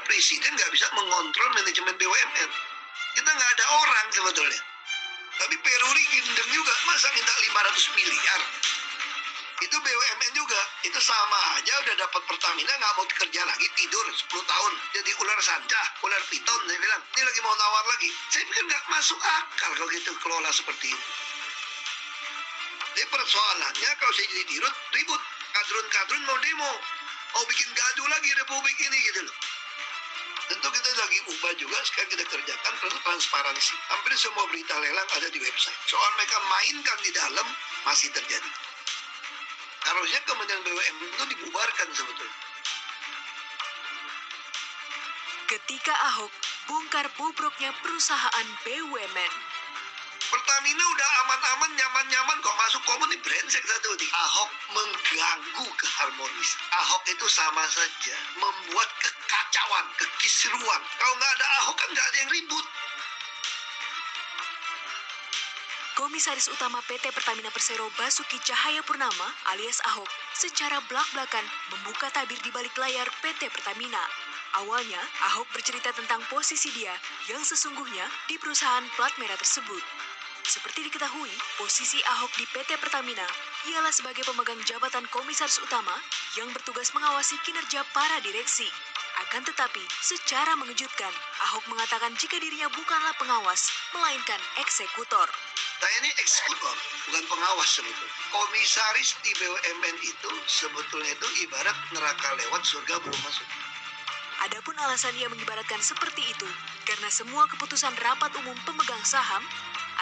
presiden nggak bisa mengontrol manajemen BUMN. Kita nggak ada orang sebetulnya. Tapi Peruri gendeng juga, masa minta 500 miliar? Itu BUMN juga, itu sama aja udah dapat Pertamina nggak mau kerja lagi, tidur 10 tahun, jadi ular sanca, ular piton, saya bilang, ini lagi mau nawar lagi. Saya pikir nggak masuk akal kalau gitu kelola seperti itu. Jadi persoalannya kalau saya jadi dirut, ribut, kadrun-kadrun mau demo, mau bikin gaduh lagi republik ini gitu loh. Tentu kita lagi ubah juga, sekarang kita kerjakan perlu transparansi. Hampir semua berita lelang ada di website. Soal mereka mainkan di dalam masih terjadi. Harusnya Kementerian BUMN itu dibubarkan sebetulnya. Ketika Ahok bongkar bobroknya perusahaan BUMN. Pertamina udah aman-aman, nyaman-nyaman kok masuk komun di brengsek satu nih. Ahok mengganggu keharmonisan. Ahok itu sama saja membuat kekacauan, kekisruan. Kalau nggak ada Ahok kan nggak ada yang ribut. Komisaris Utama PT Pertamina Persero Basuki Cahayapurnama alias Ahok secara belak-belakan membuka tabir di balik layar PT Pertamina. Awalnya, Ahok bercerita tentang posisi dia yang sesungguhnya di perusahaan plat merah tersebut. Seperti diketahui, posisi Ahok di PT Pertamina ialah sebagai pemegang jabatan komisaris utama yang bertugas mengawasi kinerja para direksi. Akan tetapi, secara mengejutkan, Ahok mengatakan jika dirinya bukanlah pengawas, melainkan eksekutor. Saya ini eksekutor, bukan pengawas sebetulnya. Komisaris di BUMN itu sebetulnya itu ibarat neraka lewat, surga belum masuk. Adapun alasan ia mengibaratkan seperti itu, karena semua keputusan Rapat Umum Pemegang Saham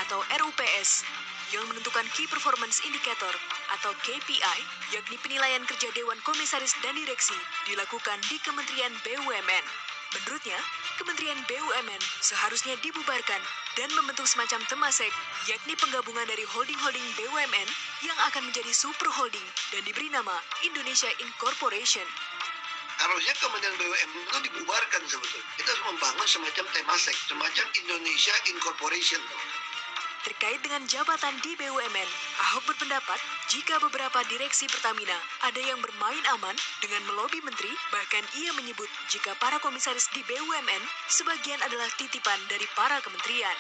atau RUPS yang menentukan Key Performance Indicator atau KPI, yakni penilaian kerja Dewan Komisaris dan Direksi, dilakukan di Kementerian BUMN. Menurutnya, Kementerian BUMN seharusnya dibubarkan dan membentuk semacam temasek, yakni penggabungan dari holding-holding BUMN yang akan menjadi super holding dan diberi nama Indonesia Incorporation. Harusnya Kementerian BUMN itu dibubarkan sebetulnya. Kita harus membangun semacam temasek, semacam Indonesia Incorporation. Terkait dengan jabatan di BUMN, Ahok berpendapat jika beberapa direksi Pertamina ada yang bermain aman dengan melobi menteri, bahkan ia menyebut jika para komisaris di BUMN sebagian adalah titipan dari para kementerian.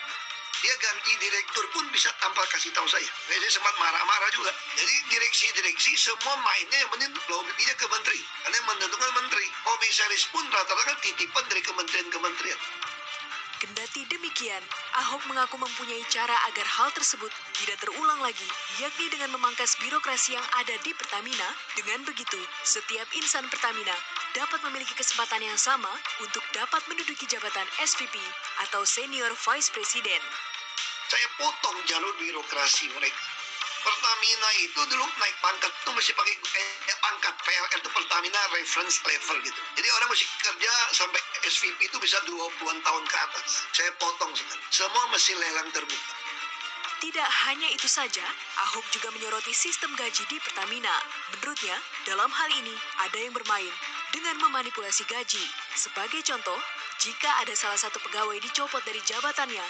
Dia ganti direktur pun bisa tanpa kasih tahu saya. Saya sempat marah-marah juga. Jadi direksi-direksi semua mainnya yang penting lobinya ke menteri. Karena yang menentukan menteri. Komisaris pun rata-rata kan titipan dari kementerian-kementerian. Kendati demikian, Ahok mengaku mempunyai cara agar hal tersebut tidak terulang lagi, yakni dengan memangkas birokrasi yang ada di Pertamina. Dengan begitu, setiap insan Pertamina dapat memiliki kesempatan yang sama untuk dapat menduduki jabatan SVP atau Senior Vice President. Saya potong jalur birokrasi mereka. Pertamina itu dulu naik pangkat itu mesti pakai kayak pangkat PLN itu Pertamina reference level gitu. Jadi orang mesti kerja sampai SVP itu bisa 20-an tahun ke atas. Saya potong sekali. Semua mesti lelang terbuka. Tidak hanya itu saja, Ahok juga menyoroti sistem gaji di Pertamina. Menurutnya, dalam hal ini ada yang bermain dengan memanipulasi gaji. Sebagai contoh, jika ada salah satu pegawai dicopot dari jabatannya,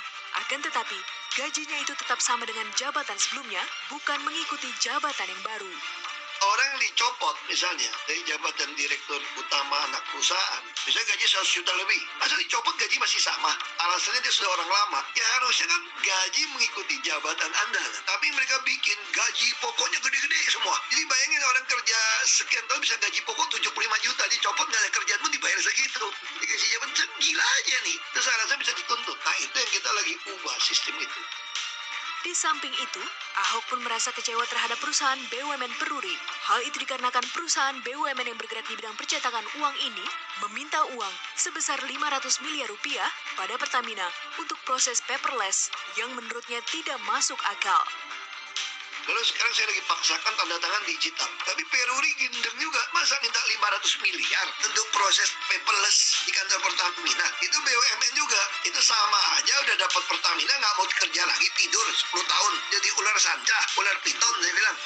akan tetapi gajinya itu tetap sama dengan jabatan sebelumnya, bukan mengikuti jabatan yang baru. Orang yang dicopot misalnya dari jabatan direktur utama anak perusahaan, misalnya gaji 100 juta lebih, masa dicopot gaji masih sama? Alasannya dia sudah orang lama. Ya harusnya kan gaji mengikuti jabatan Anda. Tapi mereka bikin gaji pokoknya gede-gede semua. Jadi bayangin orang kerja sekian tahun bisa gaji pokok 75 juta, dicopot nggak ada kerjaan pun dibayar segitu. Dikasih jabatan gila aja nih. Terus alasannya bisa dituntut. Nah itu yang kita lagi ubah sistem itu. Di samping itu, Ahok pun merasa kecewa terhadap perusahaan BUMN Peruri. Hal itu dikarenakan perusahaan BUMN yang bergerak di bidang percetakan uang ini meminta uang sebesar 500 miliar rupiah pada Pertamina untuk proses paperless yang menurutnya tidak masuk akal. Lalu sekarang saya lagi paksakan tanda tangan digital. Tapi Peruri gendeng juga. Masa minta 500 miliar untuk proses paperless di kantor Pertamina. Itu BUMN juga. Itu sama aja udah dapat Pertamina nggak mau kerja lagi, tidur 10 tahun. Jadi ular sanca, ular piton saya bilang.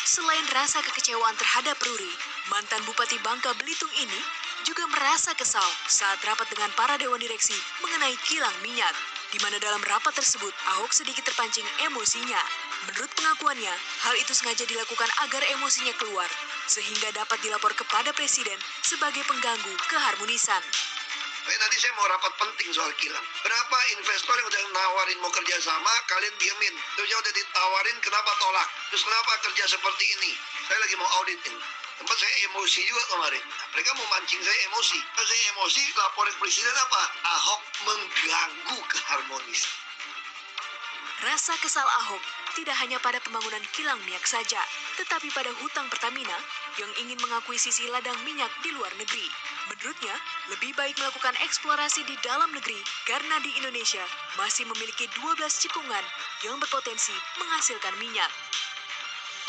Selain rasa kekecewaan terhadap Peruri, mantan Bupati Bangka Belitung ini juga merasa kesal saat rapat dengan para dewan direksi mengenai kilang minyak, di mana dalam rapat tersebut Ahok sedikit terpancing emosinya. Menurut pengakuannya, hal itu sengaja dilakukan agar emosinya keluar, sehingga dapat dilapor kepada Presiden sebagai pengganggu keharmonisan. Tapi nanti saya mau rapat penting soal kilang. Berapa investor yang udah nawarin mau kerja sama, kalian diemin. Terus yang udah ditawarin, kenapa tolak? Terus kenapa kerja seperti ini? Saya lagi mau auditing. Tempat saya emosi juga kemarin. Nah, mereka mau mancing saya emosi. Kalau saya emosi, laporin presiden apa? Ahok mengganggu keharmonisan. Rasa kesal Ahok tidak hanya pada pembangunan kilang minyak saja, tetapi pada hutang Pertamina yang ingin mengakuisisi ladang minyak di luar negeri. Menurutnya, lebih baik melakukan eksplorasi di dalam negeri karena di Indonesia masih memiliki 12 cekungan yang berpotensi menghasilkan minyak.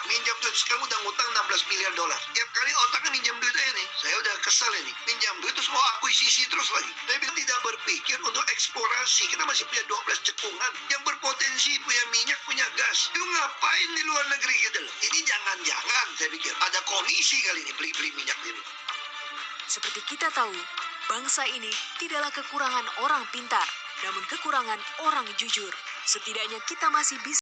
Minjam duit, sekarang udah ngutang 16 miliar dolar. Tiap kali otaknya minjam duit aja nih. Saya udah kesal ini. Minjam duit terus mau akuisisi terus lagi. Tapi kita tidak berpikir untuk eksplorasi. Kita masih punya 12 cekungan yang berpotensi punya minyak, punya gas. Itu ngapain di luar negeri gitu loh. Ini jangan-jangan saya pikir ada komisi kali ini beli-beli minyak ini. Seperti kita tahu, bangsa ini tidaklah kekurangan orang pintar, namun kekurangan orang jujur. Setidaknya kita masih bisa